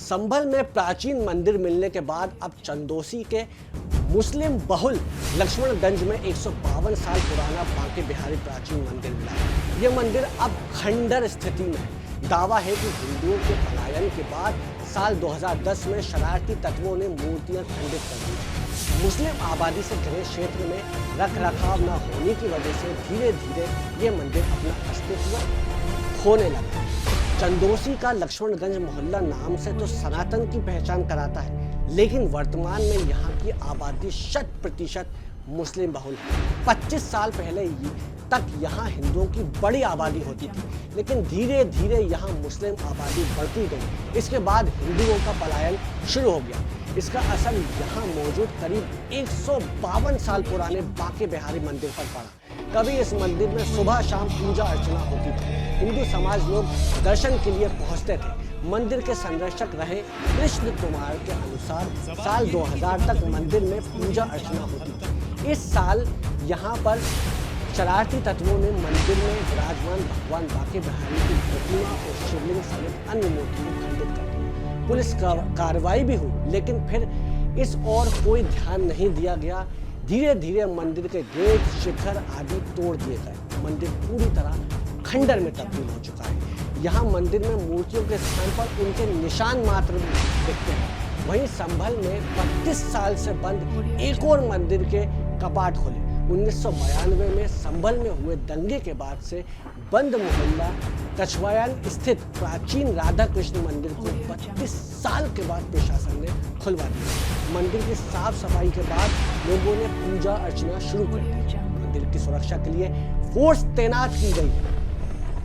संभल में प्राचीन मंदिर मिलने के बाद अब चंदौसी के मुस्लिम बहुल लक्ष्मणगंज में 152 साल पुराना बांके बिहारी प्राचीन मंदिर मिला है। यह मंदिर अब खंडर स्थिति में है। दावा है कि हिंदुओं के पलायन के बाद साल 2010 में शरारती तत्वों ने मूर्तियां खंडित कर दी। मुस्लिम आबादी से घिरे क्षेत्र में रख रखाव न होने की वजह से धीरे धीरे ये मंदिर अपना अस्तित्व खोने लगा। चंदौसी का लक्ष्मणगंज मोहल्ला नाम से तो सनातन की पहचान कराता है, लेकिन वर्तमान में यहाँ की आबादी 100% मुस्लिम बहुल है। 25 साल पहले तक यहाँ हिंदुओं की बड़ी आबादी होती थी, लेकिन धीरे धीरे यहाँ मुस्लिम आबादी बढ़ती गई। इसके बाद हिंदुओं का पलायन शुरू हो गया। इसका असर यहाँ मौजूद करीब 152 साल पुराने बांके बिहारी मंदिर पर पड़ा। कभी इस मंदिर में सुबह शाम पूजा अर्चना होती थी। हिंदू समाज लोग दर्शन के लिए पहुंचते थे। मंदिर के संरक्षक रहे कृष्ण कुमार के अनुसार साल 2000 तक मंदिर में पूजा अर्चना होती थी। इस साल यहाँ पर शरारती तत्वों ने मंदिर में विराजमान भगवान बांके बिहारी की प्रतिमा और शिवलिंग समेत अन्य मूर्तियों को खंडित कर दिया। पुलिस कार्रवाई भी हुई, लेकिन फिर इस ओर कोई ध्यान नहीं दिया गया। धीरे धीरे मंदिर के गेट, शिखर आदि तोड़ दिए गए। मंदिर पूरी तरह खंडर में तब्दील हो चुका है। यहाँ मंदिर में मूर्तियों के स्थान पर उनके निशान मात्र दिखते हैं। वहीं संभल में 32 साल से बंद एक और मंदिर के कपाट खोले। 1992 में संभल में हुए दंगे के बाद से बंद मोहल्ला कछवायान स्थित प्राचीन राधा कृष्ण मंदिर को 32 साल के बाद प्रशासन ने खुलवा दिया। मंदिर की साफ सफाई के बाद लोगों ने पूजा अर्चना शुरू कर दी। मंदिर की सुरक्षा के लिए फोर्स तैनात की गई है।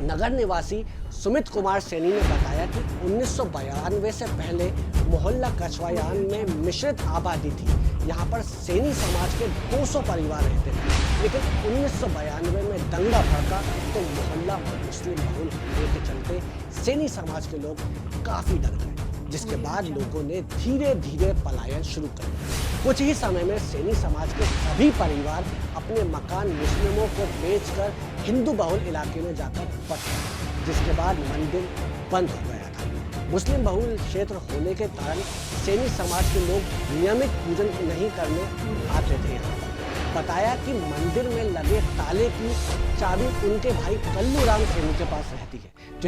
नगर निवासी सुमित कुमार सैनी ने बताया कि 1992 से पहले मोहल्ला कछवायान में मिश्रित आबादी थी। यहाँ पर सैनी समाज के 200 परिवार रहते थे, लेकिन 1992 में दंगा भड़का तो मोहल्ला मुस्लिम बहुल होने के चलते सैनी समाज के लोग काफी डर गए, जिसके बाद लोगों ने धीरे धीरे पलायन शुरू कर दिया। कुछ ही समय में सैनी समाज के सभी परिवार अपने मकान मुस्लिमों को बेचकर हिंदू बहुल इलाके में जाकर बस गए, जिसके बाद मंदिर बंद हो गया था। मुस्लिम बहुल क्षेत्र होने के कारण सैनी समाज के लोग नियमित पूजन नहीं करने आते थे। यहाँ पर बताया कि मंदिर में लगे ताले की चाबी उनके भाई कल्लू राम सैनी के पास रहती है।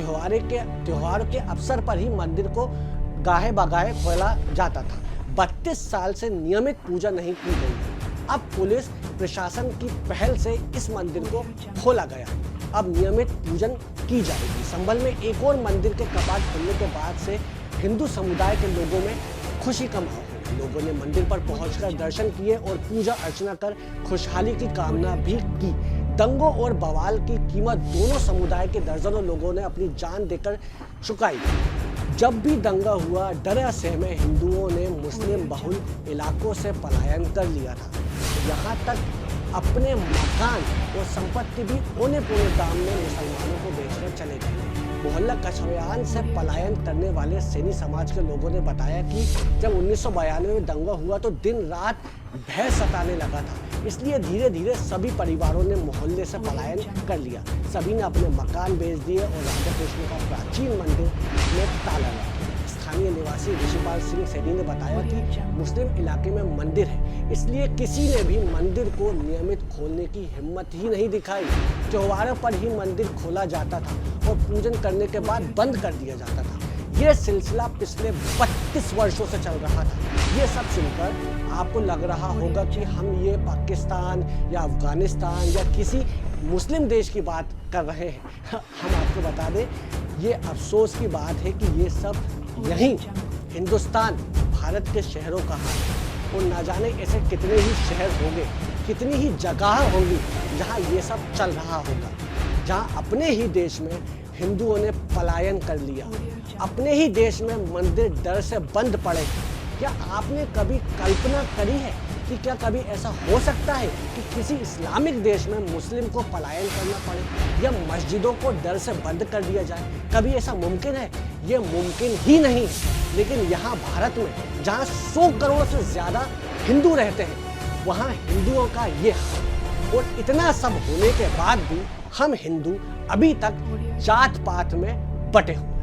त्योहार के अवसर पर ही मंदिर को गाहे बगाहे खोला जाता था। 32 साल से नियमित पूजा नहीं की गई। अब पुलिस प्रशासन की पहल से इस मंदिर को खोला गया। अब नियमित पूजन की जाएगी। संभल में एक और मंदिर के कपाट खुलने के बाद से हिंदू समुदाय के लोगों में खुशी का माहौल है। लोगों ने मंदिर पर पहुंचकर दर्शन किए और पूजा अर्चना कर खुशहाली की कामना भी की। दंगों और बवाल की कीमत दोनों समुदाय के दर्जनों लोगों ने अपनी जान देकर चुकाई। जब भी दंगा हुआ, डरे सहमे हिंदुओं ने मुस्लिम बहुल इलाकों से पलायन कर लिया था। यहाँ तक अपने मकान और संपत्ति भी औने पौने दाम में मुसलमानों को बेचकर चले गए। मोहल्ला कछवायान से पलायन करने वाले सैनी समाज के लोगों ने बताया कि जब 1992 में दंगा हुआ तो दिन रात भय सताने लगा था, इसलिए धीरे धीरे सभी परिवारों ने मोहल्ले से पलायन कर लिया। सभी ने अपने मकान बेच दिए और राधा कृष्ण का प्राचीन मंदिर में ताला लगा। स्थानीय निवासी ऋषिपाल सिंह सैनी ने बताया कि मुस्लिम इलाके में मंदिर है, इसलिए किसी ने भी मंदिर को नियमित खोलने की हिम्मत ही नहीं दिखाई। त्योहारों पर ही मंदिर खोला जाता था और पूजन करने के बाद बंद कर दिया जाता था। यह सिलसिला पिछले 32 वर्षों से चल रहा था। ये सब सुनकर आपको लग रहा होगा कि हम ये पाकिस्तान या अफगानिस्तान या किसी मुस्लिम देश की बात कर रहे हैं। हम आपको बता दें, ये अफसोस की बात है कि ये सब यहीं हिंदुस्तान, भारत के शहरों का हाल है। और ना जाने ऐसे कितने ही शहर होंगे, कितनी ही जगह होंगी जहां ये सब चल रहा होगा, जहां अपने ही देश में हिंदुओं ने पलायन कर लिया, अपने ही देश में मंदिर डर से बंद पड़े। क्या आपने कभी कल्पना करी है कि क्या कभी ऐसा हो सकता है कि किसी इस्लामिक देश में मुस्लिम को पलायन करना पड़े या मस्जिदों को डर से बंद कर दिया जाए? कभी ऐसा मुमकिन है? ये मुमकिन ही नहीं है। लेकिन यहाँ भारत में जहाँ 100 करोड़ से ज़्यादा हिंदू रहते हैं, वहाँ हिंदुओं का ये हाल। और इतना सब होने के बाद भी हम हिंदू अभी तक जात पात में बटे हुए।